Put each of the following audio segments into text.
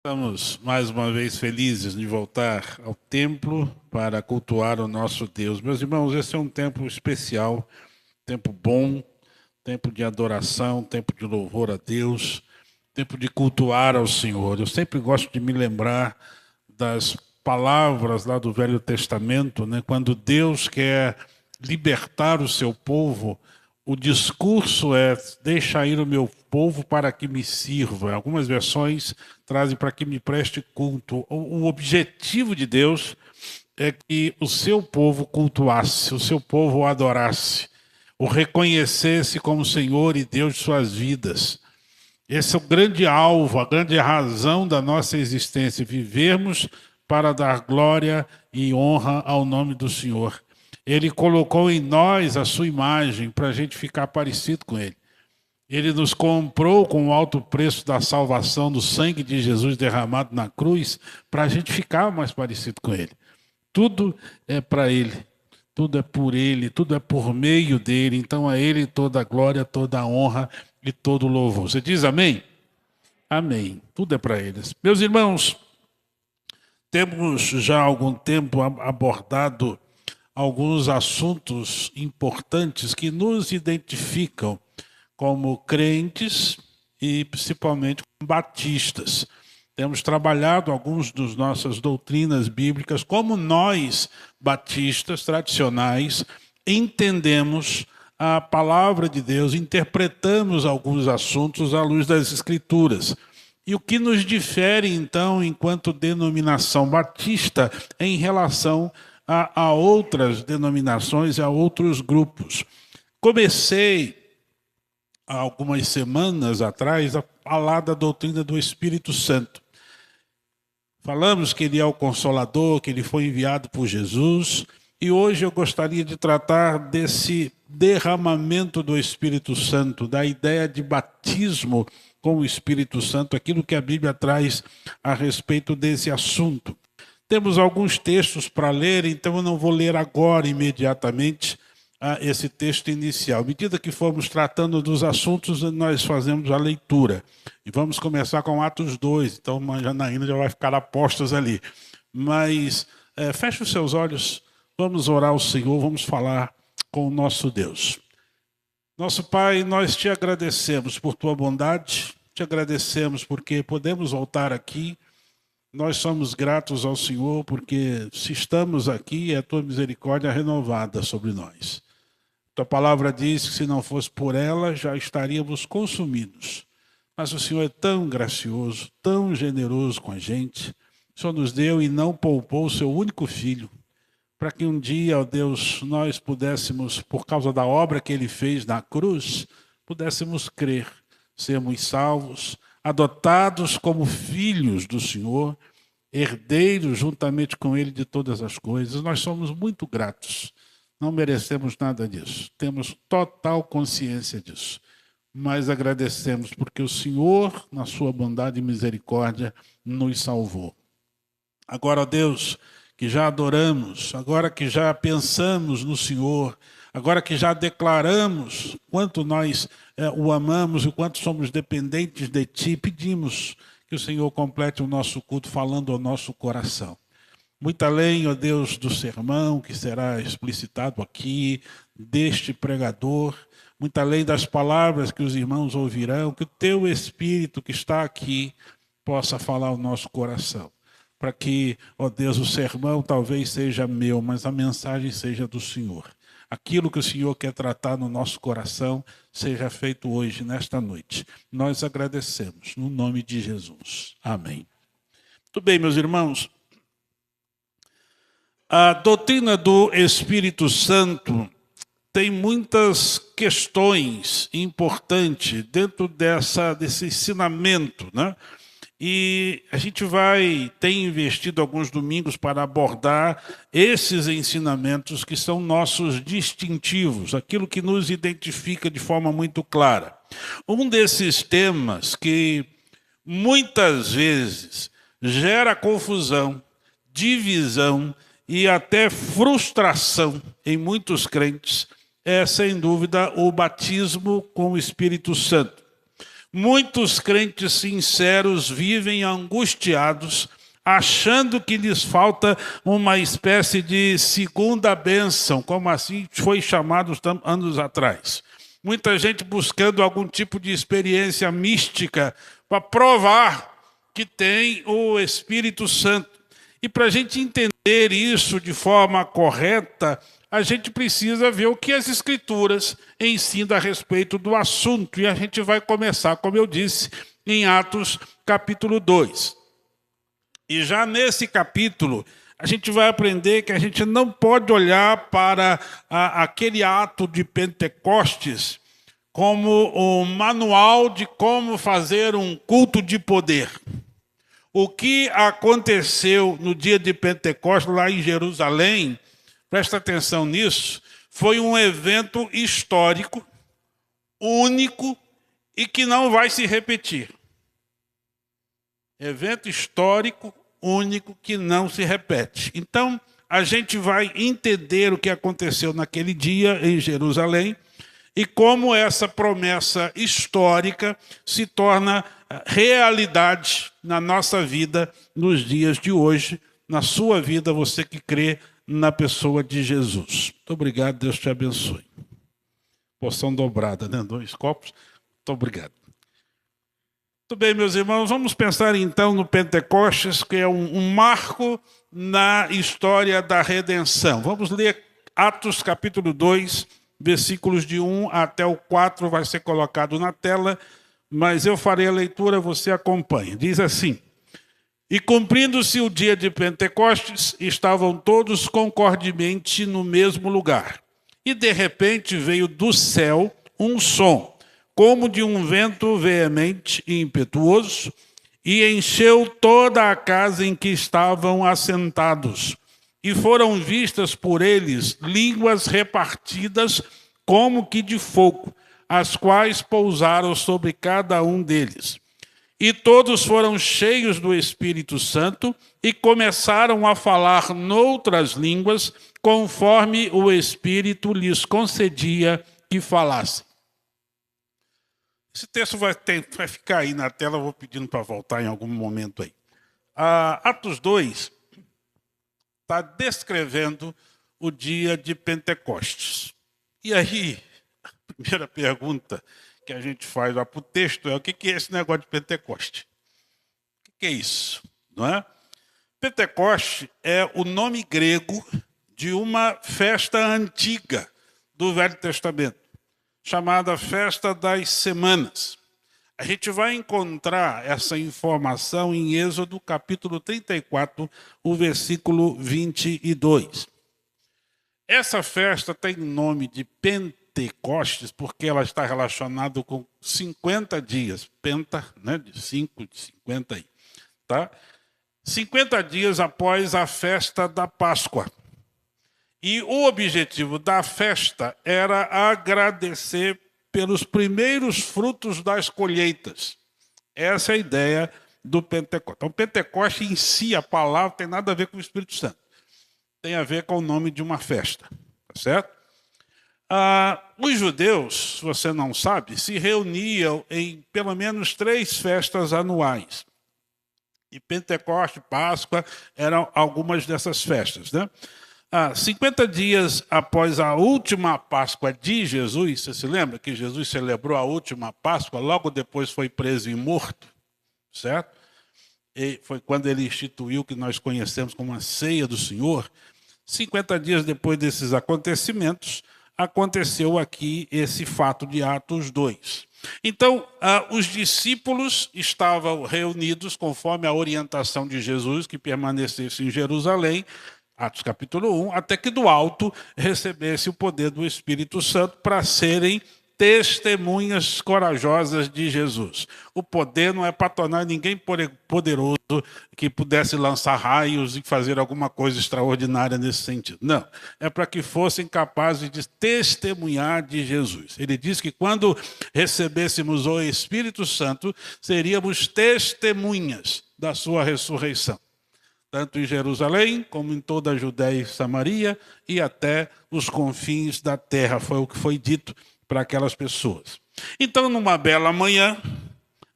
Estamos mais uma vez felizes de voltar ao templo para cultuar o nosso Deus. Meus irmãos, esse é um tempo especial, tempo bom, tempo de adoração, tempo de louvor a Deus, tempo de cultuar ao Senhor. Eu sempre gosto de me lembrar das palavras lá do Velho Testamento, né? Quando Deus quer libertar o seu povo, o discurso é: deixa ir o meu povo para que me sirva. Algumas versões trazem para que me preste culto. O objetivo de Deus é que o seu povo cultuasse, o seu povo o adorasse, o reconhecesse como Senhor e Deus de suas vidas. Esse é o grande alvo, a grande razão da nossa existência, vivermos para dar glória e honra ao nome do Senhor. Ele colocou em nós a sua imagem para a gente ficar parecido com Ele. Ele nos comprou com o alto preço da salvação, do sangue de Jesus derramado na cruz, para a gente ficar mais parecido com Ele. Tudo é para Ele, tudo é por Ele, tudo é por meio dEle. Então a Ele toda a glória, toda a honra e todo o louvor. Você diz amém? Amém. Tudo é para eles. Meus irmãos, temos já há algum tempo abordado alguns assuntos importantes que nos identificam como crentes e principalmente como batistas. Temos trabalhado algumas das nossas doutrinas bíblicas, como nós, batistas tradicionais, entendemos a palavra de Deus, interpretamos alguns assuntos à luz das Escrituras. E o que nos difere, então, enquanto denominação batista, em relação a outras denominações, a outros grupos. Comecei, há algumas semanas atrás, a falar da doutrina do Espírito Santo. Falamos que ele é o Consolador, que ele foi enviado por Jesus, e hoje eu gostaria de tratar desse derramamento do Espírito Santo, da ideia de batismo com o Espírito Santo, aquilo que a Bíblia traz a respeito desse assunto. Temos alguns textos para ler, então eu não vou ler agora imediatamente esse texto inicial. À medida que formos tratando dos assuntos, nós fazemos a leitura. E vamos começar com Atos 2, então a Janaína já vai ficar a postas ali. Mas feche os seus olhos, vamos orar ao Senhor, vamos falar com o nosso Deus. Nosso Pai, nós te agradecemos por tua bondade, te agradecemos porque podemos voltar aqui. Nós somos gratos ao Senhor porque se estamos aqui é a tua misericórdia renovada sobre nós. Tua palavra diz que se não fosse por ela já estaríamos consumidos. Mas o Senhor é tão gracioso, tão generoso com a gente. O Senhor nos deu e não poupou o seu único filho, para que um dia, ó Deus, nós pudéssemos, por causa da obra que ele fez na cruz, pudéssemos crer, sermos salvos, adotados como filhos do Senhor, herdeiros juntamente com Ele de todas as coisas. Nós somos muito gratos, não merecemos nada disso, temos total consciência disso, mas agradecemos porque o Senhor, na sua bondade e misericórdia, nos salvou. Agora, ó Deus, que já adoramos, agora que já pensamos no Senhor, agora que já declaramos quanto nós o amamos e quanto somos dependentes de Ti, pedimos que o Senhor complete o nosso culto falando ao nosso coração. Muito além, ó Deus, do sermão que será explicitado aqui, deste pregador, muito além das palavras que os irmãos ouvirão, que o Teu Espírito que está aqui possa falar ao nosso coração. Para que, ó Deus, o sermão talvez seja meu, mas a mensagem seja do Senhor. Aquilo que o Senhor quer tratar no nosso coração seja feito hoje, nesta noite. Nós agradecemos, no nome de Jesus. Amém. Muito bem, meus irmãos. A doutrina do Espírito Santo tem muitas questões importantes dentro desse ensinamento, né? E a gente tem investido alguns domingos para abordar esses ensinamentos que são nossos distintivos, aquilo que nos identifica de forma muito clara. Um desses temas que muitas vezes gera confusão, divisão e até frustração em muitos crentes é, sem dúvida, o batismo com o Espírito Santo. Muitos crentes sinceros vivem angustiados, achando que lhes falta uma espécie de segunda bênção, como assim foi chamado anos atrás. Muita gente buscando algum tipo de experiência mística para provar que tem o Espírito Santo. E para a gente entender isso de forma correta, a gente precisa ver o que as Escrituras ensinam a respeito do assunto. E a gente vai começar, como eu disse, em Atos capítulo 2. E já nesse capítulo, a gente vai aprender que a gente não pode olhar para aquele ato de Pentecostes como um manual de como fazer um culto de poder. O que aconteceu no dia de Pentecostes lá em Jerusalém, presta atenção nisso, foi um evento histórico, único e que não vai se repetir. Evento histórico, único, que não se repete. Então, a gente vai entender o que aconteceu naquele dia em Jerusalém e como essa promessa histórica se torna realidade na nossa vida nos dias de hoje, na sua vida, você que crê na pessoa de Jesus. Muito obrigado, Deus te abençoe. Porção dobrada, né? 2 copos. Muito obrigado. Muito bem, meus irmãos, vamos pensar então no Pentecostes, que é um marco na história da redenção. Vamos ler Atos capítulo 2, versículos de 1 até o 4, vai ser colocado na tela, mas eu farei a leitura, você acompanha. Diz assim: E cumprindo-se o dia de Pentecostes, estavam todos concordemente no mesmo lugar. E de repente veio do céu um som, como de um vento veemente e impetuoso, e encheu toda a casa em que estavam assentados. E foram vistas por eles línguas repartidas como que de fogo, as quais pousaram sobre cada um deles. E todos foram cheios do Espírito Santo e começaram a falar noutras línguas, conforme o Espírito lhes concedia que falassem. Esse texto vai ficar aí na tela, eu vou pedindo para voltar em algum momento aí. Atos 2 está descrevendo o dia de Pentecostes. E aí, a primeira pergunta que a gente faz lá para o texto é: o que é esse negócio de Pentecoste? O que é isso? Não é? Pentecoste é o nome grego de uma festa antiga do Velho Testamento, chamada Festa das Semanas. A gente vai encontrar essa informação em Êxodo capítulo 34, o versículo 22. Essa festa tem o nome de Pentecostes porque ela está relacionada com 50 dias. Penta, né, de 5, de 50 aí. Tá? 50 dias após a festa da Páscoa. E o objetivo da festa era agradecer pelos primeiros frutos das colheitas. Essa é a ideia do Pentecostes. Então, Pentecoste em si, a palavra, tem nada a ver com o Espírito Santo. Tem a ver com o nome de uma festa. Tá certo? Os judeus, se você não sabe, se reuniam em pelo menos 3 festas anuais. E Pentecoste, Páscoa, eram algumas dessas festas, né? 50 dias após a última Páscoa de Jesus, você se lembra que Jesus celebrou a última Páscoa, logo depois foi preso e morto, certo? E foi quando ele instituiu o que nós conhecemos como a ceia do Senhor. 50 dias depois desses acontecimentos, aconteceu aqui esse fato de Atos 2. Então, os discípulos estavam reunidos conforme a orientação de Jesus, que permanecesse em Jerusalém, Atos capítulo 1, até que do alto recebesse o poder do Espírito Santo para serem testemunhas corajosas de Jesus. O poder não é para tornar ninguém poderoso que pudesse lançar raios e fazer alguma coisa extraordinária nesse sentido. Não, é para que fossem capazes de testemunhar de Jesus. Ele diz que quando recebêssemos o Espírito Santo, seríamos testemunhas da sua ressurreição. Tanto em Jerusalém, como em toda a Judéia e Samaria, e até os confins da terra, foi o que foi dito para aquelas pessoas. Então, numa bela manhã,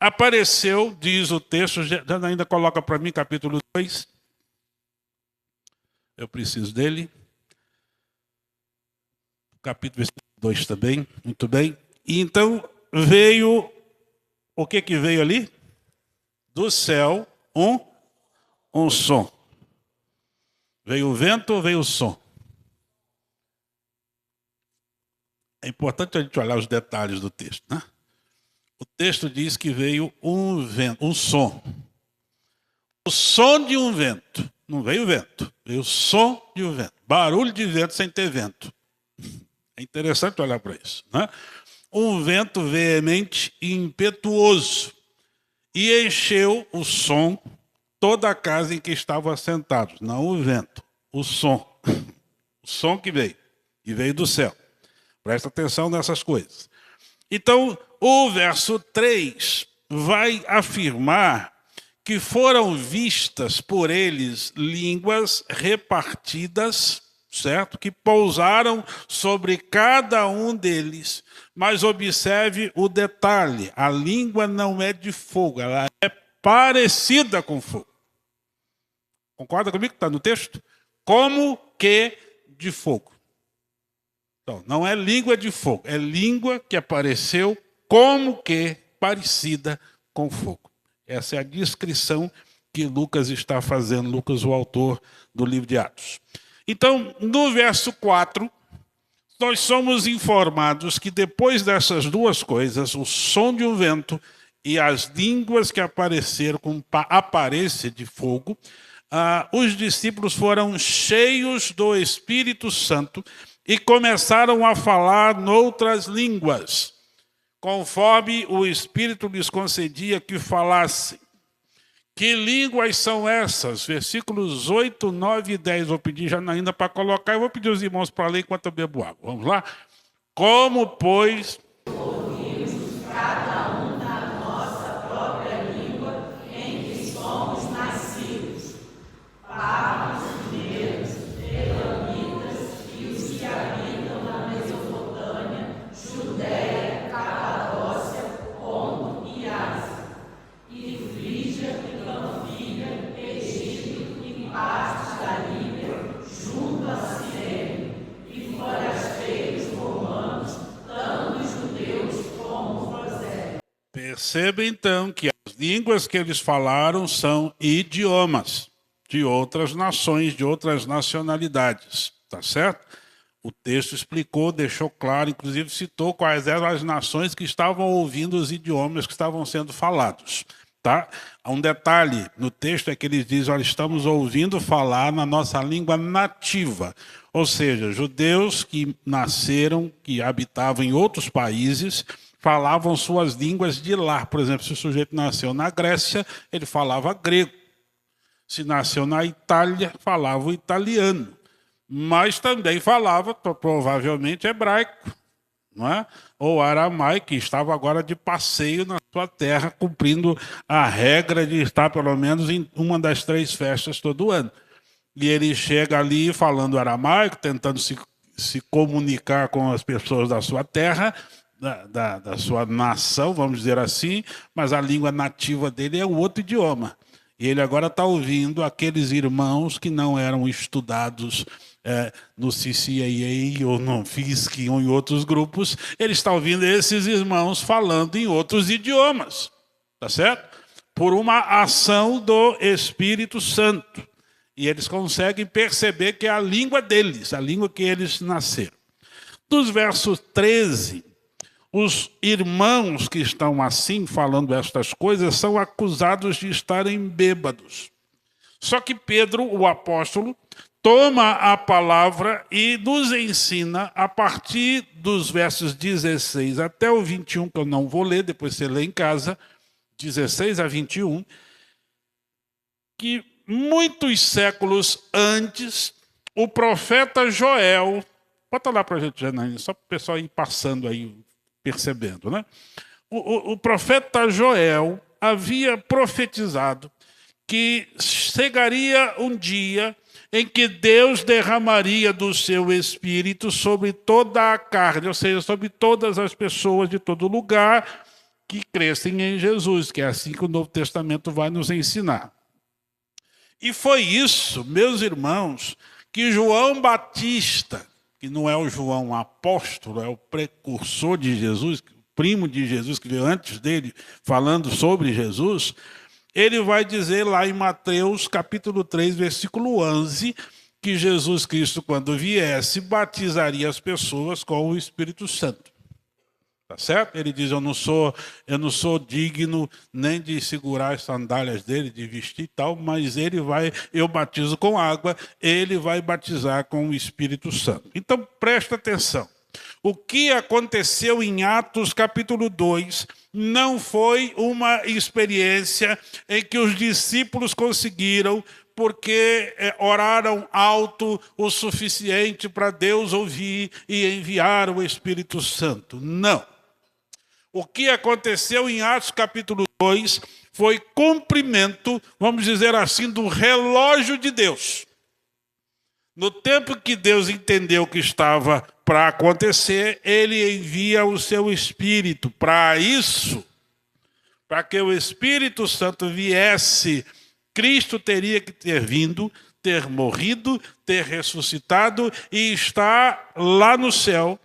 apareceu, diz o texto, já ainda coloca para mim capítulo 2. Eu preciso dele. Capítulo 2 também, muito bem. E então veio, o que veio ali? Do céu, um som. Veio o vento ou veio o som? É importante a gente olhar os detalhes do texto, né? O texto diz que veio um vento, um som. O som de um vento. Não veio vento, veio o som de um vento. Barulho de vento sem ter vento. É interessante olhar para isso, né? Um vento veemente e impetuoso. E encheu o som toda a casa em que estavam assentados. Não o vento, o som. O som que veio. E veio do céu. Presta atenção nessas coisas. Então, o verso 3 vai afirmar que foram vistas por eles línguas repartidas, certo? Que pousaram sobre cada um deles. Mas observe o detalhe, a língua não é de fogo, ela é parecida com fogo. Concorda comigo que está no texto? Como que de fogo. Então, não é língua de fogo, é língua que apareceu como que parecida com fogo. Essa é a descrição que Lucas está fazendo, Lucas, o autor do livro de Atos. Então, no verso 4, nós somos informados que depois dessas duas coisas, o som de um vento e as línguas que apareceram com aparência de fogo, os discípulos foram cheios do Espírito Santo e começaram a falar noutras línguas, conforme o Espírito lhes concedia que falassem. Que línguas são essas? Versículos 8, 9 e 10. Vou pedir Janaína para colocar. Eu vou pedir os irmãos para ler enquanto eu bebo água. Vamos lá? Como, pois... ouvimos cada um na nossa própria língua em que somos nascidos. Partos, judeus, elamitas e os que habitam na Mesopotâmia, Judéia, Capadócia, Ponto e Ásia, e Frígia e Panfilha, Egito e partes da Líbia, junto a Cirene, e forasteiros romanos, tanto judeus como prosélitos. Perceba então que as línguas que eles falaram são idiomas de outras nações, de outras nacionalidades, tá certo? O texto explicou, deixou claro, inclusive citou quais eram as nações que estavam ouvindo os idiomas que estavam sendo falados. Tá? Um detalhe no texto é que eles dizem, olha, estamos ouvindo falar na nossa língua nativa, ou seja, judeus que nasceram, que habitavam em outros países, falavam suas línguas de lá. Por exemplo, se o sujeito nasceu na Grécia, ele falava grego. Se nasceu na Itália, falava o italiano. Mas também falava, provavelmente, hebraico, não é? Ou aramaico, que estava agora de passeio na sua terra, cumprindo a regra de estar pelo menos em uma das 3 festas todo ano. E ele chega ali falando aramaico, tentando se comunicar com as pessoas da sua terra, da sua nação, vamos dizer assim, mas a língua nativa dele é um outro idioma. E ele agora está ouvindo aqueles irmãos que não eram estudados no CCAA ou no FISC ou em outros grupos. Ele está ouvindo esses irmãos falando em outros idiomas, tá certo? Por uma ação do Espírito Santo. E eles conseguem perceber que é a língua deles, a língua que eles nasceram. Dos versos 13... os irmãos que estão assim falando estas coisas são acusados de estarem bêbados. Só que Pedro, o apóstolo, toma a palavra e nos ensina, a partir dos versos 16 até o 21, que eu não vou ler, depois você lê em casa, 16 a 21, que muitos séculos antes, o profeta Joel, bota lá para a gente, Janaína, só para o pessoal ir passando aí, percebendo, né? O profeta Joel havia profetizado que chegaria um dia em que Deus derramaria do seu espírito sobre toda a carne, ou seja, sobre todas as pessoas de todo lugar que crescem em Jesus, que é assim que o Novo Testamento vai nos ensinar. E foi isso, meus irmãos, que João Batista, que não é o João apóstolo, é o precursor de Jesus, o primo de Jesus, que veio antes dele, falando sobre Jesus, ele vai dizer lá em Mateus capítulo 3, versículo 11, que Jesus Cristo, quando viesse, batizaria as pessoas com o Espírito Santo. Tá certo? Ele diz, eu não sou digno nem de segurar as sandálias dele, de vestir e tal, mas eu batizo com água, ele vai batizar com o Espírito Santo. Então, presta atenção. O que aconteceu em Atos capítulo 2 não foi uma experiência em que os discípulos conseguiram porque oraram alto o suficiente para Deus ouvir e enviar o Espírito Santo. Não. O que aconteceu em Atos capítulo 2 foi cumprimento, vamos dizer assim, do relógio de Deus. No tempo que Deus entendeu que estava para acontecer, ele envia o seu Espírito. Para isso, para que o Espírito Santo viesse, Cristo teria que ter vindo, ter morrido, ter ressuscitado e estar lá no céu,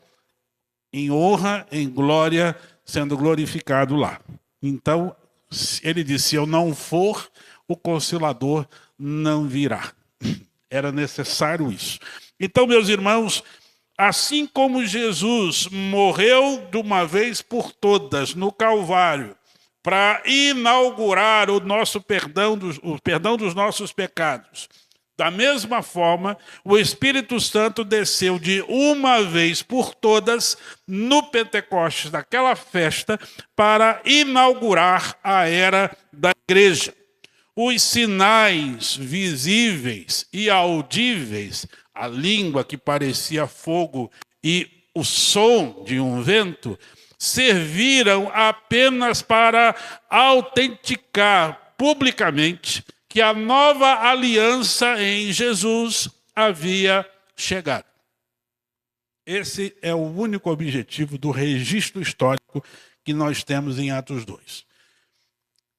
em honra, em glória, sendo glorificado lá. Então, ele disse, se eu não for, o Consolador não virá. Era necessário isso. Então, meus irmãos, assim como Jesus morreu de uma vez por todas no Calvário, para inaugurar o perdão dos nossos pecados, da mesma forma, o Espírito Santo desceu de uma vez por todas no Pentecostes, naquela festa, para inaugurar a era da igreja. Os sinais visíveis e audíveis, a língua que parecia fogo e o som de um vento, serviram apenas para autenticar publicamente que a nova aliança em Jesus havia chegado. Esse é o único objetivo do registro histórico que nós temos em Atos 2.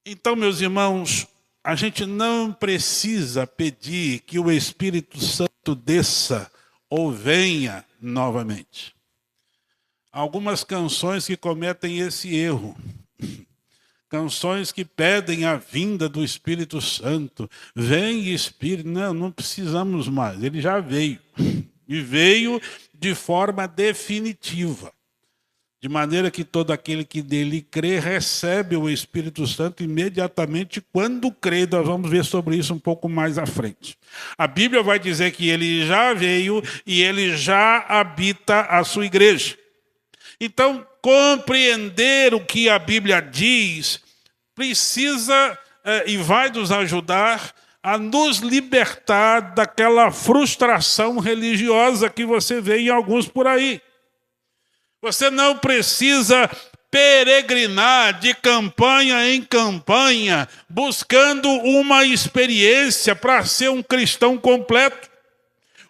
Então, meus irmãos, a gente não precisa pedir que o Espírito Santo desça ou venha novamente. Algumas canções que cometem esse erro. Canções que pedem a vinda do Espírito Santo. Vem Espírito. Não precisamos mais. Ele já veio. E veio de forma definitiva. De maneira que todo aquele que nele crê recebe o Espírito Santo imediatamente quando crê. Nós vamos ver sobre isso um pouco mais à frente. A Bíblia vai dizer que ele já veio e ele já habita a sua igreja. Então, compreender o que a Bíblia diz precisa e vai nos ajudar a nos libertar daquela frustração religiosa que você vê em alguns por aí. Você não precisa peregrinar de campanha em campanha, buscando uma experiência para ser um cristão completo.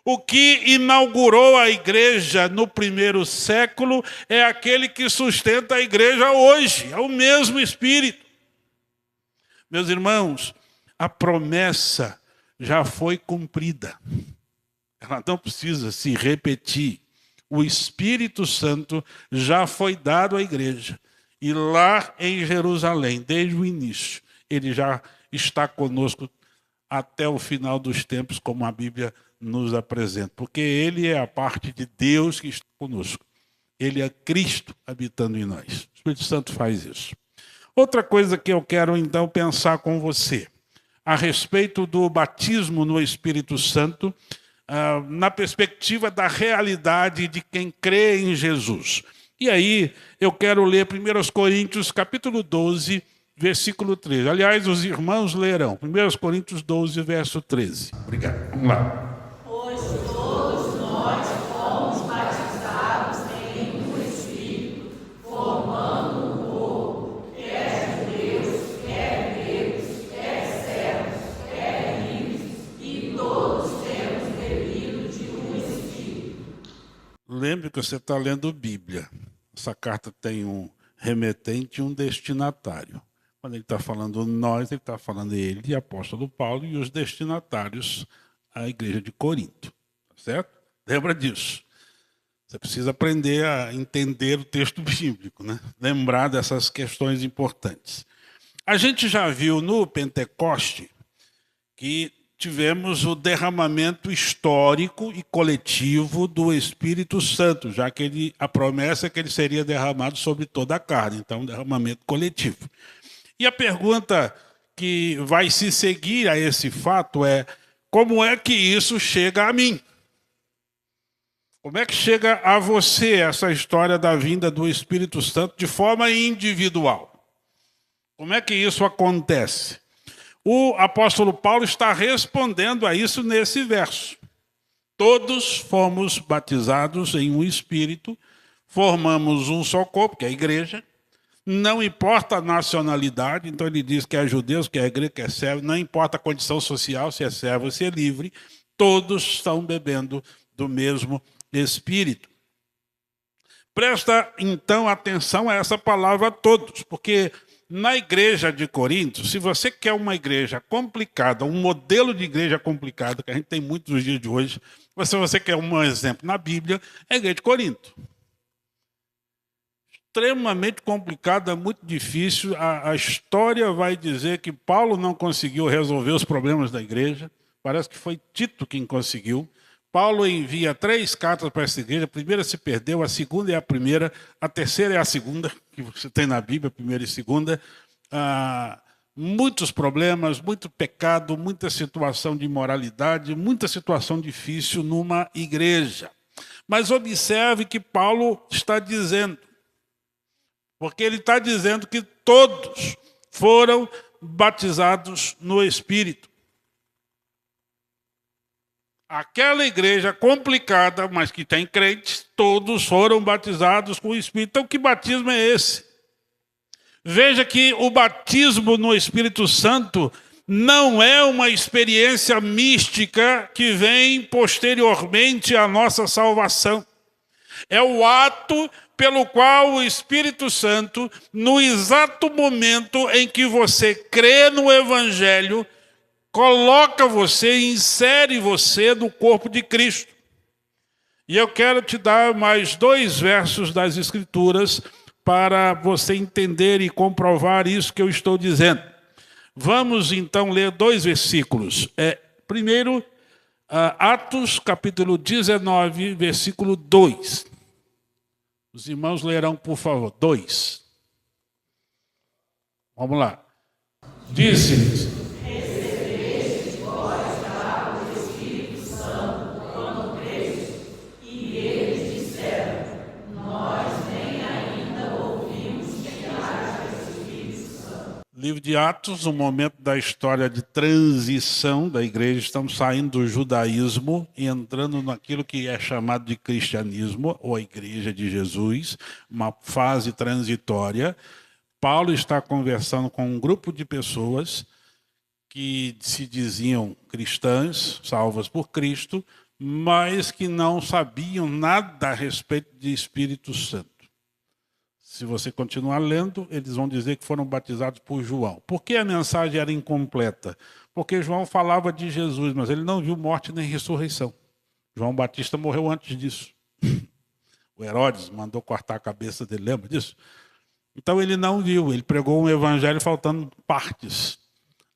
O que inaugurou a igreja no primeiro século é aquele que sustenta a igreja hoje, é o mesmo Espírito. Meus irmãos, a promessa já foi cumprida. Ela não precisa se repetir. O Espírito Santo já foi dado à igreja. E lá em Jerusalém, desde o início, ele já está conosco até o final dos tempos, como a Bíblia nos apresenta. Porque ele é a parte de Deus que está conosco. Ele é Cristo habitando em nós. O Espírito Santo faz isso. Outra coisa que eu quero então pensar com você, a respeito do batismo no Espírito Santo, na perspectiva da realidade de quem crê em Jesus. E aí eu quero ler 1 Coríntios capítulo 12, versículo 13. Aliás, os irmãos lerão 1 Coríntios 12, verso 13. Obrigado. Vamos lá. Pois todos nós fomos batizados em um Espírito, formando um corpo, quer judeus, quer gregos, quer servos, quer livres, e todos temos bebido de um Espírito. Lembre que você está lendo Bíblia. Essa carta tem um remetente e um destinatário. Quando ele está falando nós, ele está falando ele e apóstolo Paulo e os destinatários à igreja de Corinto. Certo? Lembra disso. Você precisa aprender a entender o texto bíblico, né? Lembrar dessas questões importantes. A gente já viu no Pentecoste que tivemos o derramamento histórico e coletivo do Espírito Santo, já que a promessa é que ele seria derramado sobre toda a carne, então um derramamento coletivo. E a pergunta que vai se seguir a esse fato é: como é que isso chega a mim? Como é que chega a você essa história da vinda do Espírito Santo de forma individual? Como é que isso acontece? O apóstolo Paulo está respondendo a isso nesse verso. Todos fomos batizados em um Espírito, formamos um só corpo, que é a igreja. Não importa a nacionalidade, então ele diz que é judeu, que é grego, que é servo, não importa a condição social, se é servo ou se é livre, todos estão bebendo do mesmo Espírito. Presta, então, atenção a essa palavra todos, porque na igreja de Corinto, se você quer uma igreja complicada, um modelo de igreja complicado, que a gente tem muito nos dias de hoje, se você quer um exemplo na Bíblia, é a igreja de Corinto. Extremamente complicada, muito difícil. A história vai dizer que Paulo não conseguiu resolver os problemas da igreja, parece que foi Tito quem conseguiu. Paulo envia 3 cartas para essa igreja, a primeira se perdeu, a segunda é a primeira, a terceira é a segunda, que você tem na Bíblia, a primeira e segunda. Muitos problemas, muito pecado, muita situação de imoralidade, muita situação difícil numa igreja. Mas observe que Paulo está dizendo, porque ele está dizendo que todos foram batizados no Espírito. Aquela igreja complicada, mas que tem crentes, todos foram batizados com o Espírito. Então, que batismo é esse? Veja que o batismo no Espírito Santo não é uma experiência mística que vem posteriormente à nossa salvação. É o ato pelo qual o Espírito Santo, no exato momento em que você crê no Evangelho, coloca você, insere você no corpo de Cristo. E eu quero te dar mais 2 versos das Escrituras para você entender e comprovar isso que eu estou dizendo. Vamos então ler 2 versículos. Primeiro, Atos capítulo 19, versículo 2. Os irmãos lerão, por favor, 2. Vamos lá. Disse-lhes: livro de Atos, um momento da história de transição da igreja. Estamos saindo do judaísmo e entrando naquilo que é chamado de cristianismo, ou a igreja de Jesus, uma fase transitória. Paulo está conversando com um grupo de pessoas que se diziam cristãs, salvas por Cristo, mas que não sabiam nada a respeito de Espírito Santo. Se você continuar lendo, eles vão dizer que foram batizados por João. Por que a mensagem era incompleta? Porque João falava de Jesus, mas ele não viu morte nem ressurreição. João Batista morreu antes disso. O Herodes mandou cortar a cabeça dele, lembra disso? Então ele não viu, ele pregou um evangelho faltando partes.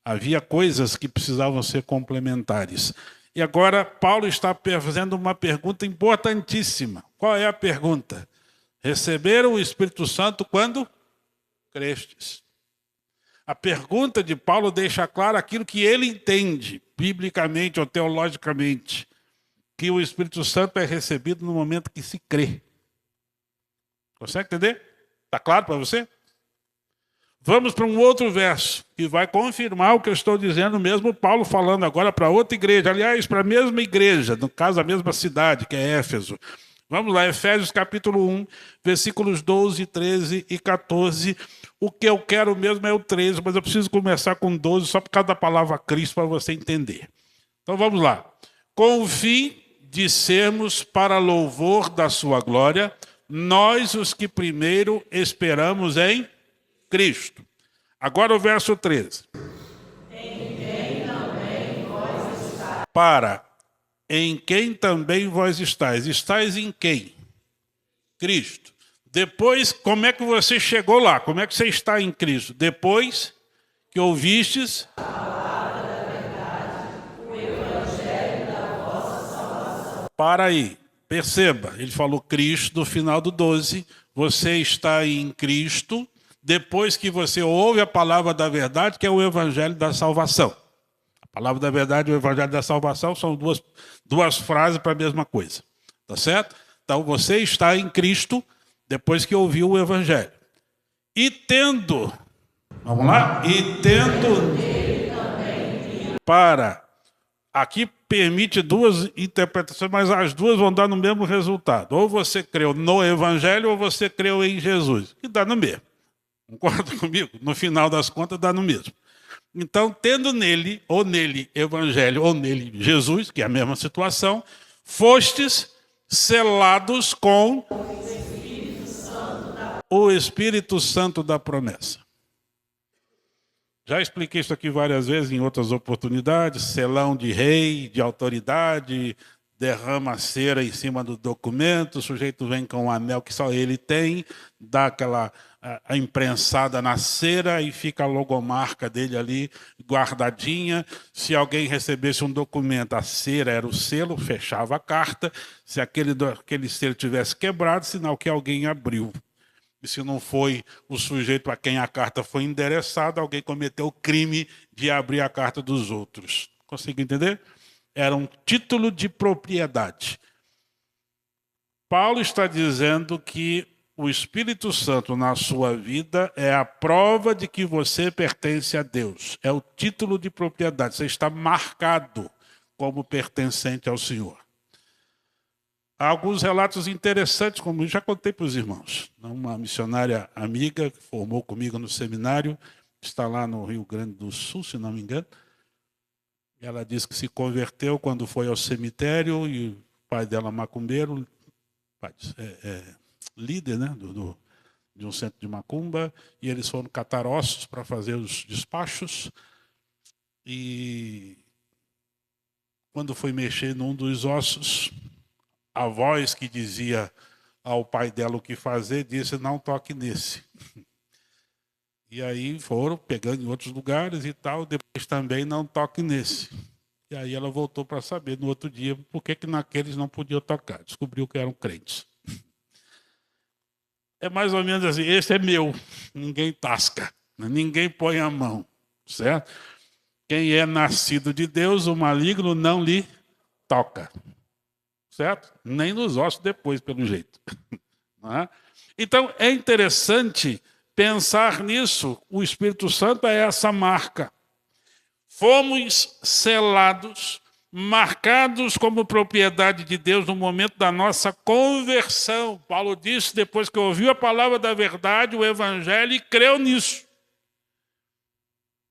Havia coisas que precisavam ser complementares. E agora Paulo está fazendo uma pergunta importantíssima. Qual é a pergunta? Receberam o Espírito Santo quando crestes. A pergunta de Paulo deixa claro aquilo que ele entende, biblicamente ou teologicamente, que o Espírito Santo é recebido no momento que se crê. Consegue entender? Está claro para você? Vamos para um outro verso, que vai confirmar o que eu estou dizendo, mesmo Paulo falando agora para outra igreja, aliás, para a mesma igreja, no caso a mesma cidade, que é Éfeso. Vamos lá, Efésios capítulo 1, versículos 12, 13 e 14. O que eu quero mesmo é o 13, mas eu preciso começar com 12, só por causa da palavra Cristo, para você entender. Então vamos lá. Com o fim de sermos para louvor da sua glória, nós os que primeiro esperamos em Cristo. Agora o verso 13. Em quem também vós estáis. Para, em quem também vós estáis. Estáis em quem? Cristo. Depois, como é que você chegou lá? Como é que você está em Cristo? Depois que ouvistes A palavra da verdade, o evangelho da vossa salvação. Para aí, perceba, ele falou Cristo no final do 12, você está em Cristo, depois que você ouve a palavra da verdade, que é o evangelho da salvação. A palavra da verdade e o evangelho da salvação são duas frases para a mesma coisa, tá certo? Então você está em Cristo, depois que ouviu o evangelho. E tendo, vamos lá? E tendo para... Aqui permite duas interpretações, mas as duas vão dar no mesmo resultado. Ou você creu no Evangelho, ou você creu em Jesus. Que dá no mesmo. Concorda comigo? No final das contas, dá no mesmo. Então, tendo nele, ou nele Evangelho, ou nele Jesus, que é a mesma situação, fostes selados com o Espírito Santo da promessa. Já expliquei isso aqui várias vezes em outras oportunidades. Selão de rei, de autoridade, derrama cera em cima do documento, o sujeito vem com um anel que só ele tem, dá aquela a imprensada na cera e fica a logomarca dele ali guardadinha. Se alguém recebesse um documento, a cera era o selo, fechava a carta. Se aquele selo tivesse quebrado, sinal que alguém abriu. E se não foi o sujeito a quem a carta foi endereçada, alguém cometeu o crime de abrir a carta dos outros. Consegue entender? Era um título de propriedade. Paulo está dizendo que o Espírito Santo na sua vida é a prova de que você pertence a Deus. É o título de propriedade. Você está marcado como pertencente ao Senhor. Há alguns relatos interessantes, como eu já contei para os irmãos. Uma missionária amiga que formou comigo no seminário, está lá no Rio Grande do Sul, se não me engano. Ela disse que se converteu quando foi ao cemitério e o pai dela, macumbeiro, líder, né, de um centro de macumba, e eles foram catar ossos para fazer os despachos. E quando foi mexer num dos ossos, a voz que dizia ao pai dela o que fazer, disse, não toque nesse. E aí foram pegando em outros lugares e tal, depois também não toque nesse. E aí ela voltou para saber no outro dia por que naqueles não podiam tocar. Descobriu que eram crentes. É mais ou menos assim, esse é meu, ninguém tasca, ninguém põe a mão, certo? Quem é nascido de Deus, o maligno não lhe toca. Certo? Nem nos ossos depois, pelo jeito. Não é? Então, é interessante pensar nisso. O Espírito Santo é essa marca. Fomos selados, marcados como propriedade de Deus no momento da nossa conversão. Paulo disse, depois que ouviu a palavra da verdade, o Evangelho, e creu nisso.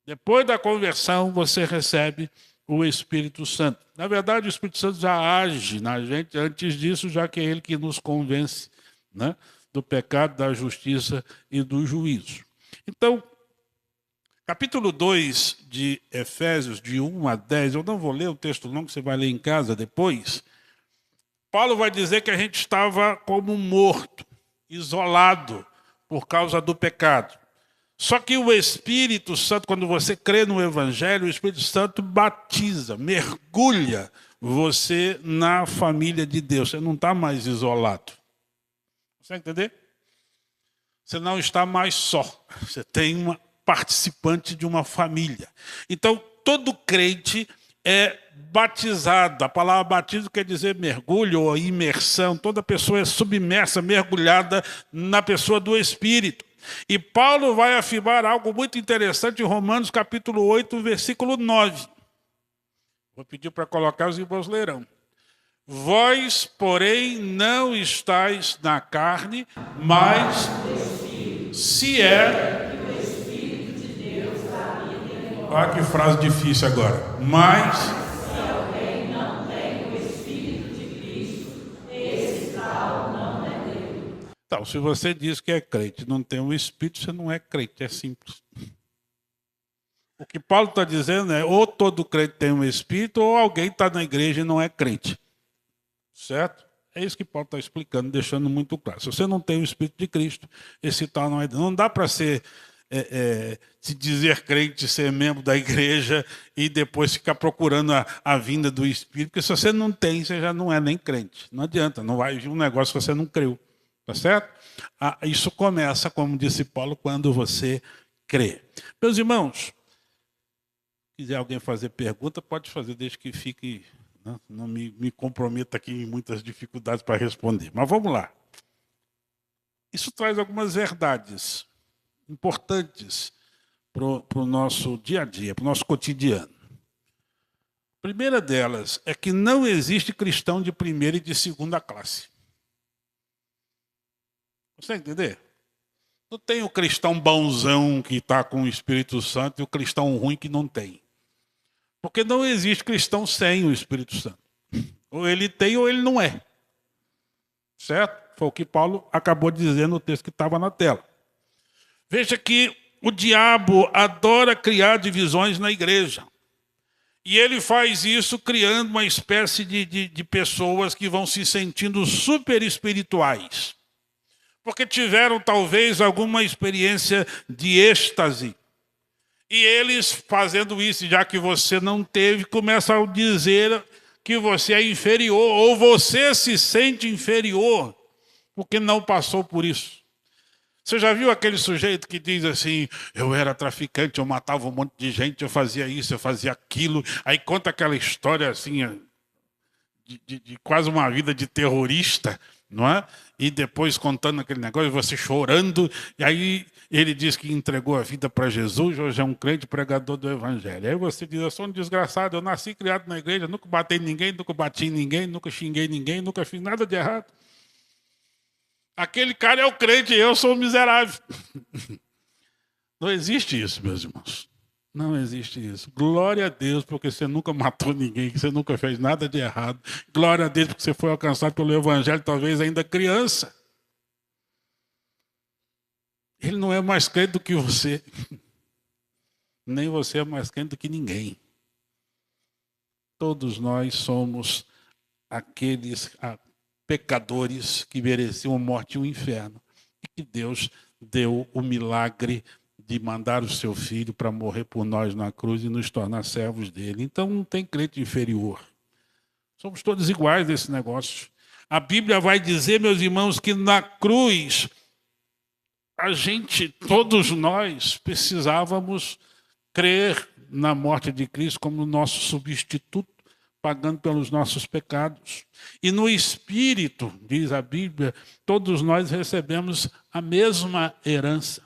Depois da conversão, você recebe o Espírito Santo. Na verdade, o Espírito Santo já age na gente antes disso, já que é ele que nos convence, né, do pecado, da justiça e do juízo. Então, capítulo 2 de Efésios, de 1 a 10, eu não vou ler o texto longo, você vai ler em casa depois. Paulo vai dizer que a gente estava como morto, isolado por causa do pecado. Só que o Espírito Santo, quando você crê no Evangelho, o Espírito Santo batiza, mergulha você na família de Deus. Você não está mais isolado. Você entender? Você não está mais só. Você tem uma participante de uma família. Então, todo crente é batizado. A palavra batismo quer dizer mergulho ou imersão. Toda pessoa é submersa, mergulhada na pessoa do Espírito. E Paulo vai afirmar algo muito interessante em Romanos capítulo 8, versículo 9. Vou pedir para colocar, os irmãos lerão. Vós, porém, não estáis na carne, mas se é... Olha que frase difícil agora. Mas... se alguém não tem o Espírito de Cristo, esse tal não é dele. Então, se você diz que é crente e não tem o Espírito, você não é crente, é simples. O que Paulo está dizendo é, ou todo crente tem um Espírito, ou alguém está na igreja e não é crente. Certo? É isso que Paulo está explicando, deixando muito claro. Se você não tem o Espírito de Cristo, esse tal não é... Não dá para ser... se dizer crente, ser membro da igreja e depois ficar procurando a vinda do Espírito, porque se você não tem, você já não é nem crente. Não adianta, não vai vir um negócio que você não creu. Tá certo? Isso começa, como disse Paulo, quando você crê. Meus irmãos, se quiser alguém fazer pergunta, pode fazer, desde que fique, não me comprometa aqui em muitas dificuldades para responder. Mas vamos lá. Isso traz algumas verdades importantes para o nosso dia a dia, para o nosso cotidiano. A primeira delas é que não existe cristão de primeira e de segunda classe. Você entender? Não tem o cristão bonzão que está com o Espírito Santo e o cristão ruim que não tem. Porque não existe cristão sem o Espírito Santo. Ou ele tem ou ele não é. Certo? Foi o que Paulo acabou de dizer no texto que estava na tela. Veja que o diabo adora criar divisões na igreja. E ele faz isso criando uma espécie de pessoas que vão se sentindo super espirituais. Porque tiveram talvez alguma experiência de êxtase. E eles, fazendo isso, já que você não teve, começam a dizer que você é inferior, ou você se sente inferior, porque não passou por isso. Você já viu aquele sujeito que diz assim, eu era traficante, eu matava um monte de gente, eu fazia isso, eu fazia aquilo, aí conta aquela história assim, de quase uma vida de terrorista, não é? E depois contando aquele negócio, você chorando, e aí ele diz que entregou a vida para Jesus, hoje é um crente pregador do Evangelho. Aí você diz, eu sou um desgraçado, eu nasci criado na igreja, nunca bati em ninguém, nunca bati em ninguém, nunca xinguei ninguém, nunca fiz nada de errado. Aquele cara é o crente, eu sou o miserável. Não existe isso, meus irmãos. Não existe isso. Glória a Deus, porque você nunca matou ninguém, que você nunca fez nada de errado. Glória a Deus, porque você foi alcançado pelo Evangelho, talvez ainda criança. Ele não é mais crente do que você. Nem você é mais crente do que ninguém. Todos nós somos aqueles pecadores que mereciam morte e o inferno. E que Deus deu o milagre de mandar o seu filho para morrer por nós na cruz e nos tornar servos dele. Então não tem crente inferior. Somos todos iguais nesse negócio. A Bíblia vai dizer, meus irmãos, que na cruz todos nós precisávamos crer na morte de Cristo como nosso substituto, pagando pelos nossos pecados. E no Espírito, diz a Bíblia, todos nós recebemos a mesma herança,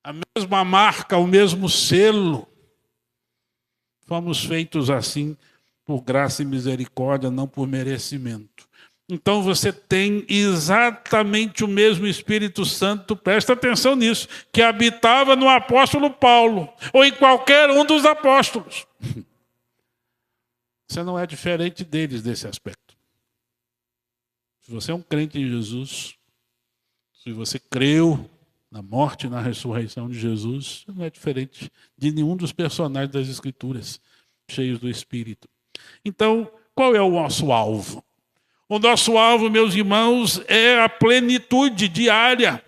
a mesma marca, o mesmo selo. Fomos feitos assim por graça e misericórdia, não por merecimento. Então você tem exatamente o mesmo Espírito Santo, presta atenção nisso, que habitava no apóstolo Paulo, ou em qualquer um dos apóstolos. Você não é diferente deles nesse aspecto. Se você é um crente em Jesus, se você creu na morte e na ressurreição de Jesus, você não é diferente de nenhum dos personagens das Escrituras, cheios do Espírito. Então, qual é o nosso alvo? O nosso alvo, meus irmãos, é a plenitude diária.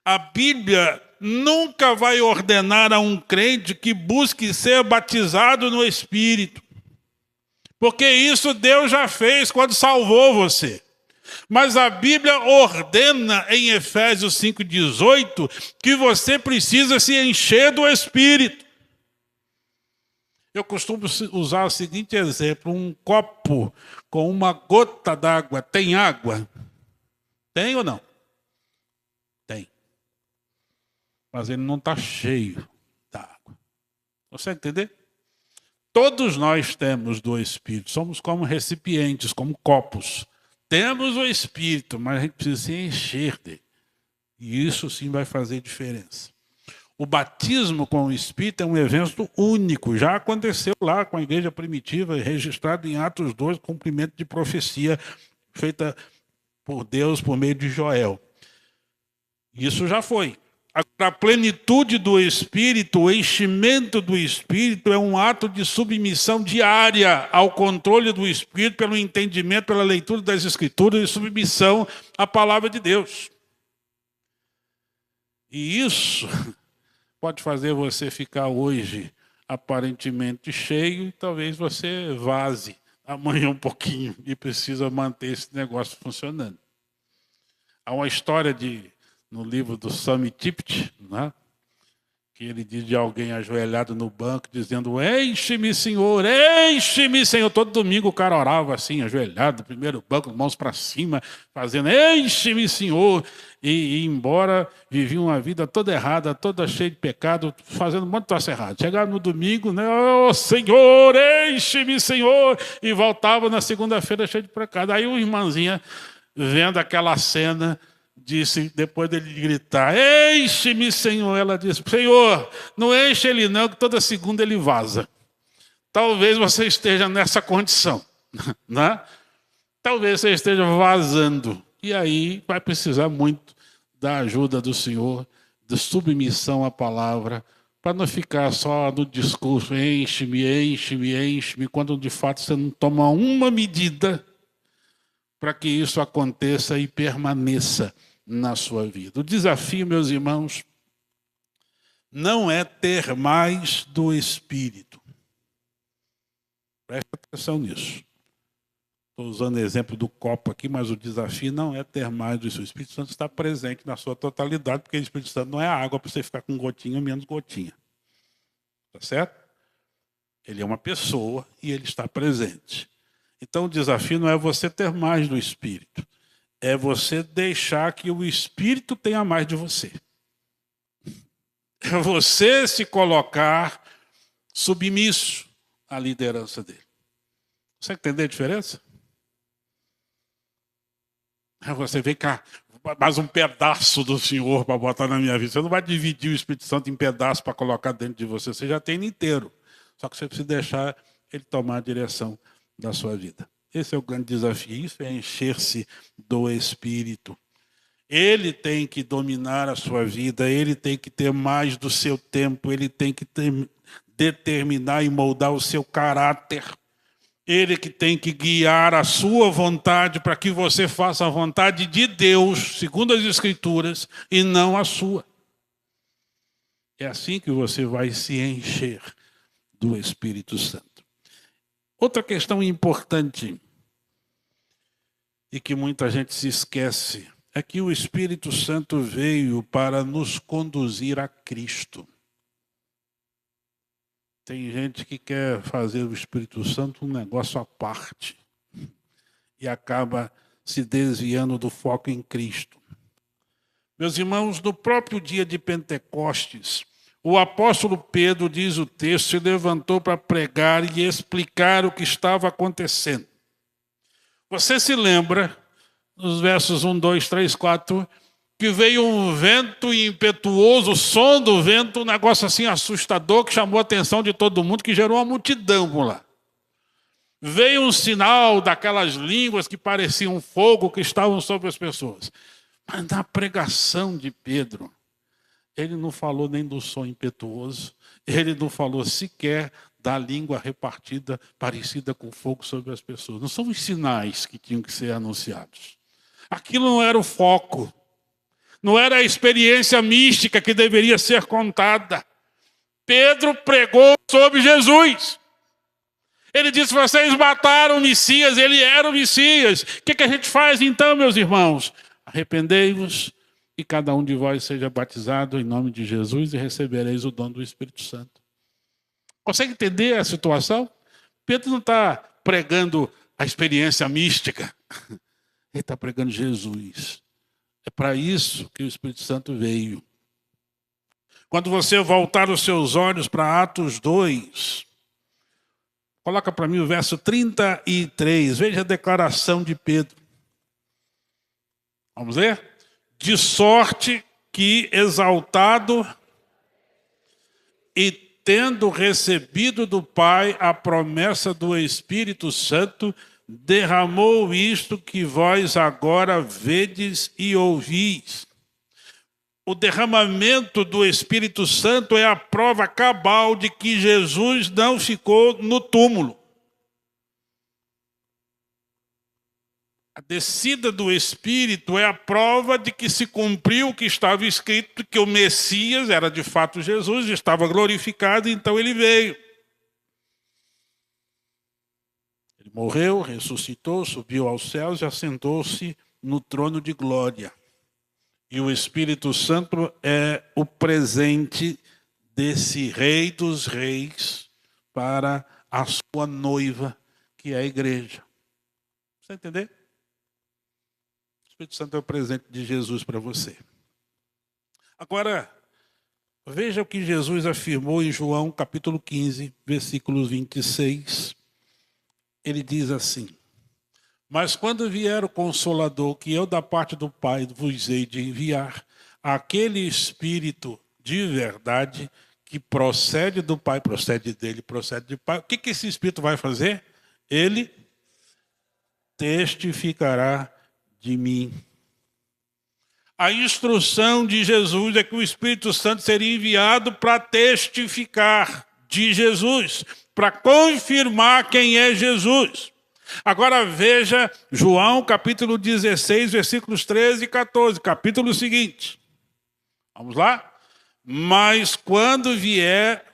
A Bíblia nunca vai ordenar a um crente que busque ser batizado no Espírito. Porque isso Deus já fez quando salvou você. Mas a Bíblia ordena em Efésios 5,18 que você precisa se encher do Espírito. Eu costumo usar o seguinte exemplo, um copo com uma gota d'água, tem água? Tem ou não? Tem. Mas ele não está cheio d'água. Você entender? Todos nós temos do Espírito, somos como recipientes, como copos. Temos o Espírito, mas a gente precisa se encher dele. E isso sim vai fazer diferença. O batismo com o Espírito é um evento único. Já aconteceu lá com a igreja primitiva, registrado em Atos 2, cumprimento de profecia feita por Deus por meio de Joel. Isso já foi. A plenitude do Espírito, o enchimento do Espírito é um ato de submissão diária ao controle do Espírito, pelo entendimento, pela leitura das Escrituras e submissão à palavra de Deus. E isso pode fazer você ficar hoje aparentemente cheio e talvez você vaze amanhã um pouquinho e precisa manter esse negócio funcionando. Há uma história no livro do Sami Tipit, né? Que ele diz de alguém ajoelhado no banco, dizendo: enche-me, Senhor, enche-me, Senhor. Todo domingo o cara orava assim, ajoelhado, no primeiro banco, mãos para cima, fazendo: enche-me, Senhor. E embora vivia uma vida toda errada, toda cheia de pecado, fazendo um monte de troço errado. Chegava no domingo, né? Oh, Senhor, enche-me, Senhor. E voltava na segunda-feira cheio de pecado. Aí uma irmãzinha, vendo aquela cena, disse, depois dele gritar: enche-me, Senhor. Ela disse: Senhor, não enche ele não, que toda segunda ele vaza. Talvez você esteja nessa condição, né? Talvez você esteja vazando. E aí vai precisar muito da ajuda do Senhor, de submissão à palavra, para não ficar só no discurso: enche-me, enche-me, enche-me, quando de fato você não toma uma medida para que isso aconteça e permaneça na sua vida. O desafio, meus irmãos, não é ter mais do Espírito. Preste atenção nisso. Estou usando o exemplo do copo aqui, mas o desafio não é ter mais do Espírito. O Espírito Santo está presente na sua totalidade, porque o Espírito Santo não é água para você ficar com gotinha ou menos gotinha. Tá certo? Ele é uma pessoa e ele está presente. Então o desafio não é você ter mais do Espírito. É você deixar que o Espírito tenha mais de você. É você se colocar submisso à liderança dele. Você entendeu a diferença? É você vem cá, mais um pedaço do Senhor para botar na minha vida. Você não vai dividir o Espírito Santo em pedaços para colocar dentro de você. Você já tem ele inteiro. Só que você precisa deixar ele tomar a direção da sua vida. Esse é o grande desafio. Isso é encher-se do Espírito. Ele tem que dominar a sua vida, ele tem que ter mais do seu tempo, ele tem que determinar e moldar o seu caráter. Ele que tem que guiar a sua vontade para que você faça a vontade de Deus, segundo as Escrituras, e não a sua. É assim que você vai se encher do Espírito Santo. Outra questão importante, e que muita gente se esquece, é que o Espírito Santo veio para nos conduzir a Cristo. Tem gente que quer fazer o Espírito Santo um negócio à parte e acaba se desviando do foco em Cristo. Meus irmãos, no próprio dia de Pentecostes, o apóstolo Pedro, diz o texto, se levantou para pregar e explicar o que estava acontecendo. Você se lembra, nos versos 1, 2, 3, 4, que veio um vento impetuoso, o som do vento, um negócio assim assustador, que chamou a atenção de todo mundo, que gerou uma multidão por lá. Veio um sinal daquelas línguas que pareciam fogo que estavam sobre as pessoas. Mas na pregação de Pedro, ele não falou nem do som impetuoso, ele não falou sequer da língua repartida, parecida com fogo sobre as pessoas. Não são os sinais que tinham que ser anunciados. Aquilo não era o foco. Não era a experiência mística que deveria ser contada. Pedro pregou sobre Jesus. Ele disse: vocês mataram o Messias, ele era o Messias. O que a gente faz então, meus irmãos? Arrependei-vos e cada um de vós seja batizado em nome de Jesus e recebereis o dom do Espírito Santo. Consegue entender a situação? Pedro não está pregando a experiência mística. Ele está pregando Jesus. É para isso que o Espírito Santo veio. Quando você voltar os seus olhos para Atos 2, coloca para mim o verso 33. Veja a declaração de Pedro. Vamos ler? De sorte que, exaltado e tendo recebido do Pai a promessa do Espírito Santo, derramou isto que vós agora vedes e ouvis. O derramamento do Espírito Santo é a prova cabal de que Jesus não ficou no túmulo. A descida do Espírito é a prova de que se cumpriu o que estava escrito, que o Messias era de fato Jesus, estava glorificado, então ele veio. Ele morreu, ressuscitou, subiu aos céus e assentou-se no trono de glória. E o Espírito Santo é o presente desse Rei dos Reis para a sua noiva, que é a igreja. Você entender? O Espírito Santo é o presente de Jesus para você. Agora, veja o que Jesus afirmou em João capítulo 15, versículo 26. Ele diz assim: mas quando vier o Consolador, que eu da parte do Pai vos hei de enviar, aquele Espírito de verdade, que procede do Pai, procede dele, procede do Pai, o que esse Espírito vai fazer? Ele testificará de mim. A instrução de Jesus é que o Espírito Santo seria enviado para testificar de Jesus, para confirmar quem é Jesus. Agora veja João capítulo 16, versículos 13 e 14, capítulo seguinte. Vamos lá? Mas quando vier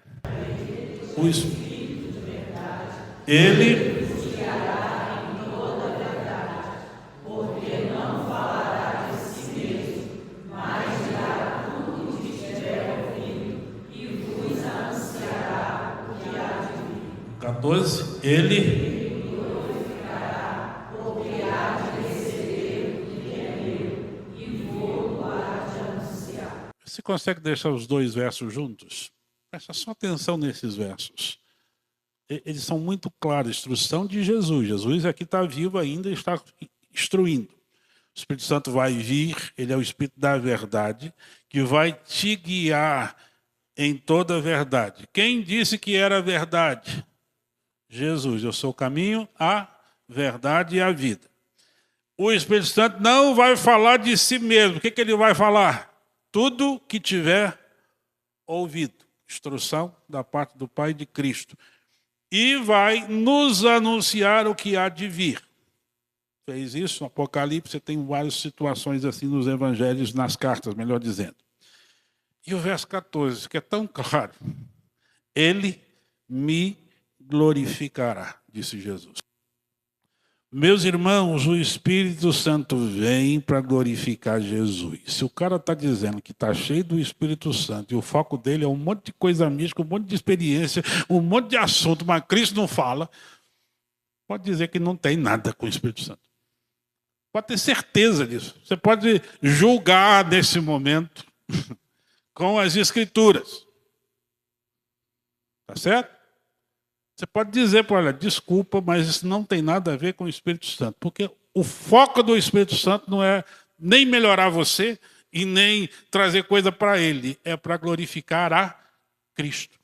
o Espírito de verdade, ele vos guiará em toda a verdade, porque não falará de si mesmo, mas dirá tudo o que estiver ouvindo e vos anunciará o que há de vir. 14, ele Você consegue deixar os dois versos juntos? Presta só atenção nesses versos. Eles são muito claros. Instrução de Jesus. Jesus aqui está vivo ainda e está instruindo. O Espírito Santo vai vir, ele é o Espírito da verdade, que vai te guiar em toda a verdade. Quem disse que era a verdade? Jesus. Eu sou o caminho, a verdade e a vida. O Espírito Santo não vai falar de si mesmo. O que ele vai falar? Tudo que tiver ouvido. Instrução da parte do Pai de Cristo. E vai nos anunciar o que há de vir. Fez isso no Apocalipse, você tem várias situações assim nos evangelhos, nas cartas, melhor dizendo. E o verso 14, que é tão claro. Ele me glorificará, disse Jesus. Meus irmãos, o Espírito Santo vem para glorificar Jesus. Se o cara está dizendo que está cheio do Espírito Santo e o foco dele é um monte de coisa mística, um monte de experiência, um monte de assunto, mas Cristo não fala, pode dizer que não tem nada com o Espírito Santo. Pode ter certeza disso. Você pode julgar nesse momento com as Escrituras. Tá certo? Você pode dizer, olha, desculpa, mas isso não tem nada a ver com o Espírito Santo. Porque o foco do Espírito Santo não é nem melhorar você e nem trazer coisa para ele. É para glorificar a Cristo.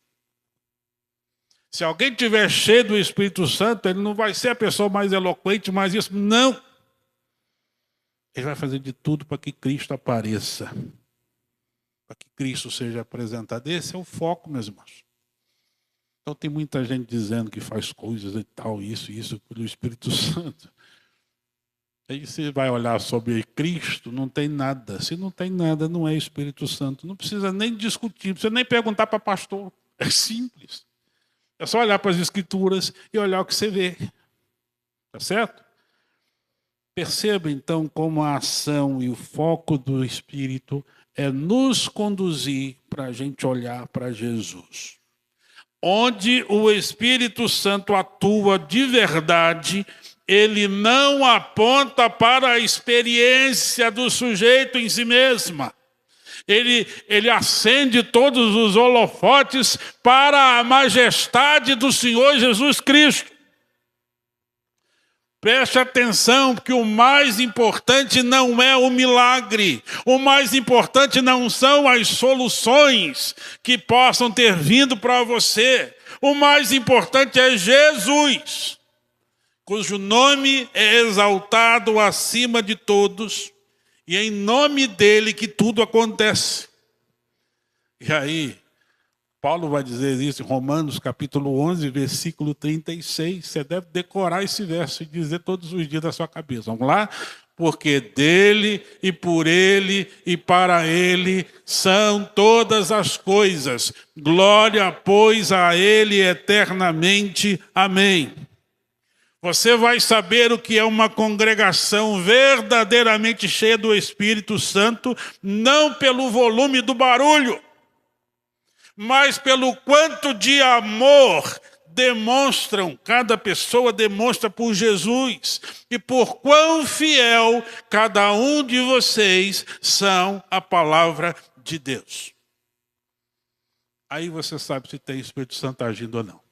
Se alguém estiver cheio do Espírito Santo, ele não vai ser a pessoa mais eloquente, mas isso não. Ele vai fazer de tudo para que Cristo apareça. Para que Cristo seja apresentado. Esse é o foco, meus irmãos. Então tem muita gente dizendo que faz coisas e tal, isso pelo Espírito Santo. Aí você vai olhar sobre Cristo, não tem nada. Se não tem nada, não é Espírito Santo. Não precisa nem discutir, não precisa nem perguntar para pastor. É simples. É só olhar para as Escrituras e olhar o que você vê. Tá certo? Perceba então como a ação e o foco do Espírito é nos conduzir para a gente olhar para Jesus. Onde o Espírito Santo atua de verdade, ele não aponta para a experiência do sujeito em si mesma. Ele acende todos os holofotes para a majestade do Senhor Jesus Cristo. Preste atenção, porque o mais importante não é o milagre. O mais importante não são as soluções que possam ter vindo para você. O mais importante é Jesus. cujo nome é exaltado acima de todos, e é em nome dele que tudo acontece. E aí, Paulo vai dizer isso em Romanos capítulo 11, versículo 36. Você deve decorar esse verso e dizer todos os dias da sua cabeça. Vamos lá? Porque dele e por ele e para ele são todas as coisas. Glória, pois, a ele eternamente. Amém. Você vai saber o que é uma congregação verdadeiramente cheia do Espírito Santo, não pelo volume do barulho, mas pelo quanto de amor cada pessoa demonstra por Jesus, e por quão fiel cada um de vocês são à palavra de Deus. Aí você sabe se tem Espírito Santo agindo ou não.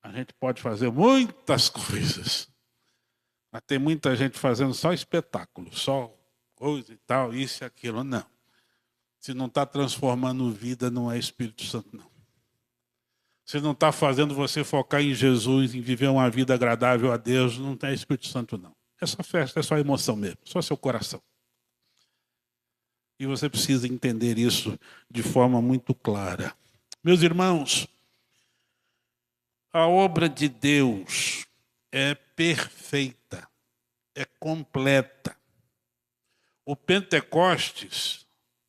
A gente pode fazer muitas coisas, mas tem muita gente fazendo só espetáculo, só coisa e tal, isso e aquilo. Não. Se não está transformando vida, não é Espírito Santo, não. Se não está fazendo você focar em Jesus, em viver uma vida agradável a Deus, não tem Espírito Santo, não. É só festa, é só emoção mesmo, só seu coração. E você precisa entender isso de forma muito clara. Meus irmãos, a obra de Deus é perfeita, é completa. O Pentecostes,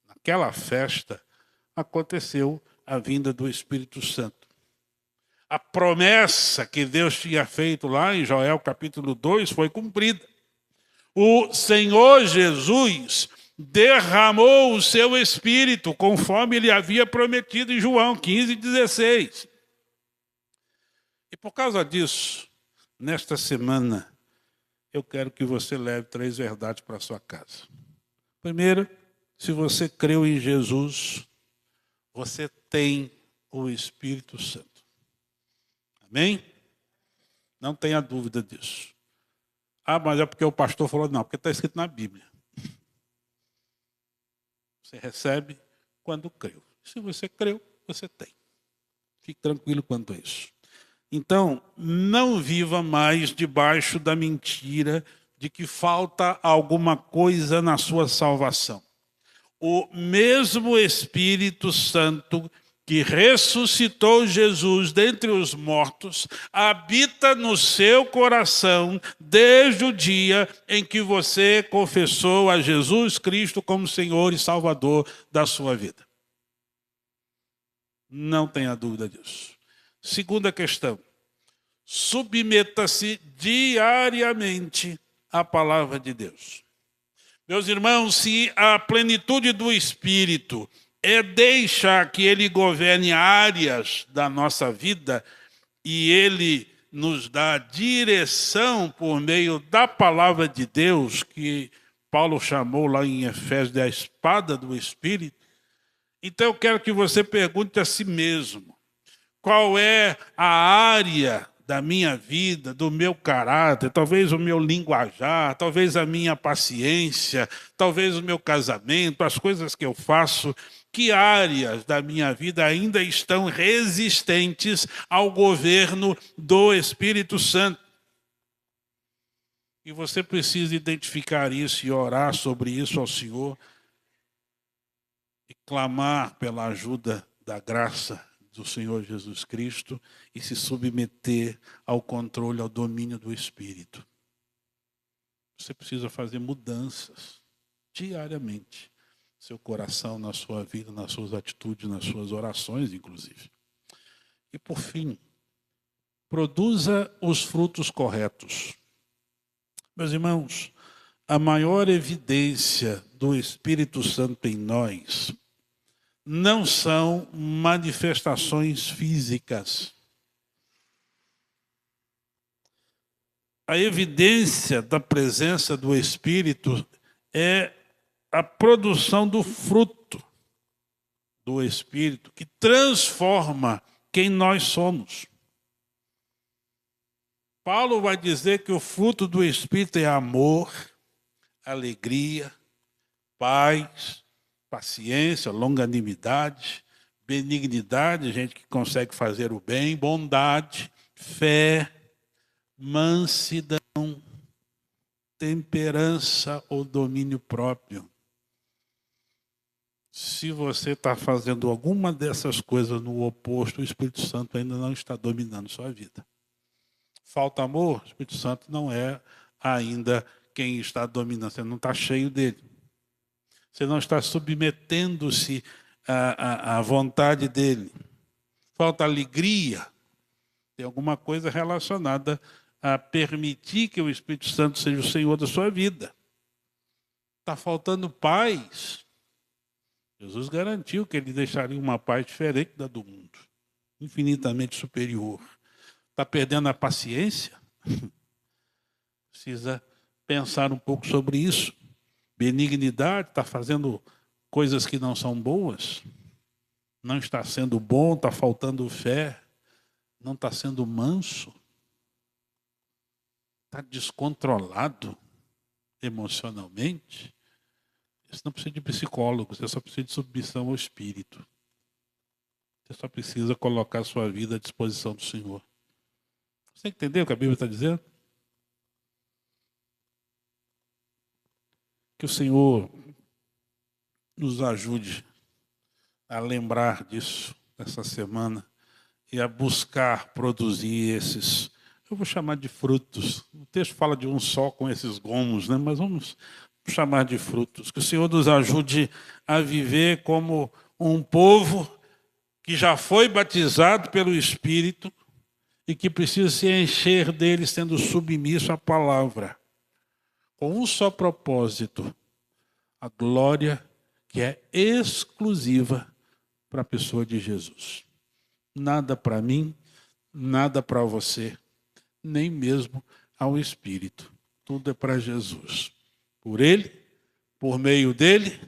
naquela festa, aconteceu a vinda do Espírito Santo. A promessa que Deus tinha feito lá em Joel capítulo 2 foi cumprida. O Senhor Jesus derramou o seu Espírito, conforme ele havia prometido em João 15:16. E por causa disso, nesta semana, eu quero que você leve 3 verdades para a sua casa. Primeiro, se você creu em Jesus, você tem o Espírito Santo. Amém? Não tenha dúvida disso. Ah, mas é porque o pastor falou, não, porque está escrito na Bíblia. Você recebe quando creu. Se você creu, você tem. Fique tranquilo quanto a isso. Então, não viva mais debaixo da mentira de que falta alguma coisa na sua salvação. O mesmo Espírito Santo que ressuscitou Jesus dentre os mortos, habita no seu coração desde o dia em que você confessou a Jesus Cristo como Senhor e Salvador da sua vida. Não tenha dúvida disso. Segunda questão, submeta-se diariamente à palavra de Deus. Meus irmãos, se a plenitude do Espírito é deixar que ele governe áreas da nossa vida e ele nos dá direção por meio da palavra de Deus, que Paulo chamou lá em Efésios de a espada do Espírito. Então eu quero que você pergunte a si mesmo, qual é a área da minha vida, do meu caráter, talvez o meu linguajar, talvez a minha paciência, talvez o meu casamento, as coisas que eu faço, que áreas da minha vida ainda estão resistentes ao governo do Espírito Santo? E você precisa identificar isso e orar sobre isso ao Senhor e clamar pela ajuda da graça do Senhor Jesus Cristo e se submeter ao controle, ao domínio do Espírito. Você precisa fazer mudanças diariamente. Seu coração, na sua vida, nas suas atitudes, nas suas orações, inclusive. E por fim, produza os frutos corretos. Meus irmãos, a maior evidência do Espírito Santo em nós não são manifestações físicas. A evidência da presença do Espírito é a produção do fruto do Espírito, que transforma quem nós somos. Paulo vai dizer que o fruto do Espírito é amor, alegria, paz, paciência, longanimidade, benignidade, gente que consegue fazer o bem, bondade, fé, mansidão, temperança ou domínio próprio. Se você está fazendo alguma dessas coisas no oposto, o Espírito Santo ainda não está dominando sua vida. Falta amor, o Espírito Santo não é ainda quem está dominando, você não está cheio dele. Você não está submetendo-se à vontade dele. Falta alegria, tem alguma coisa relacionada a permitir que o Espírito Santo seja o Senhor da sua vida. Está faltando paz. Jesus garantiu que ele deixaria uma paz diferente da do mundo, infinitamente superior. Está perdendo a paciência? Precisa pensar um pouco sobre isso. Benignidade, está fazendo coisas que não são boas, não está sendo bom, está faltando fé, não está sendo manso, está descontrolado emocionalmente. Você não precisa de psicólogo, você só precisa de submissão ao Espírito. Você só precisa colocar a sua vida à disposição do Senhor. Você entendeu o que a Bíblia está dizendo? Que o Senhor nos ajude a lembrar disso essa semana e a buscar produzir esses, eu vou chamar de frutos. O texto fala de um só com esses gomos, né? Mas vamos chamar de frutos. Que o Senhor nos ajude a viver como um povo que já foi batizado pelo Espírito e que precisa se encher dele sendo submisso à palavra, com um só propósito, a glória que é exclusiva para a pessoa de Jesus. Nada para mim, nada para você, nem mesmo ao Espírito. Tudo é para Jesus. Por Ele, por meio dEle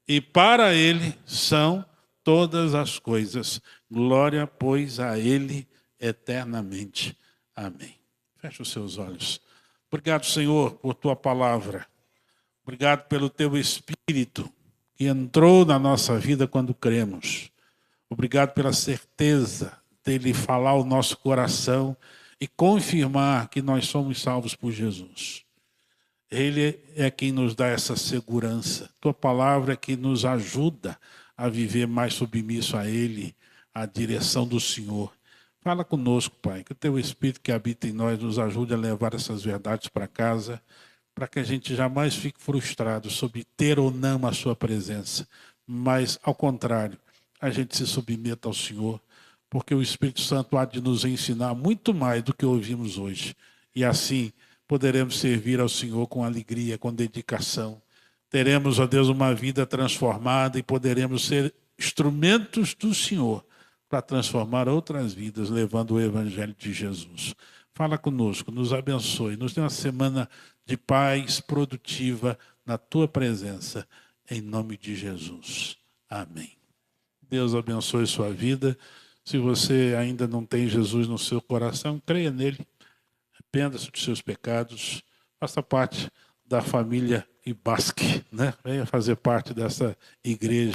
e para Ele são todas as coisas. Glória, pois, a Ele eternamente. Amém. Feche os seus olhos. Obrigado, Senhor, por Tua palavra. Obrigado pelo Teu Espírito que entrou na nossa vida quando cremos. Obrigado pela certeza dele falar ao nosso coração e confirmar que nós somos salvos por Jesus. Ele é quem nos dá essa segurança. Tua palavra é que nos ajuda a viver mais submisso a Ele, à direção do Senhor. Fala conosco, Pai, que o Teu Espírito que habita em nós nos ajude a levar essas verdades para casa, para que a gente jamais fique frustrado sobre ter ou não a Sua presença, mas, ao contrário, a gente se submeta ao Senhor, porque o Espírito Santo há de nos ensinar muito mais do que ouvimos hoje. E assim poderemos servir ao Senhor com alegria, com dedicação. Teremos, ó Deus, uma vida transformada e poderemos ser instrumentos do Senhor para transformar outras vidas, levando o Evangelho de Jesus. Fala conosco, nos abençoe, nos dê uma semana de paz produtiva na Tua presença, em nome de Jesus. Amém. Deus abençoe sua vida. Se você ainda não tem Jesus no seu coração, creia nele. Arrependa-se dos seus pecados. Faça parte da família Ibasque, né? Venha fazer parte dessa igreja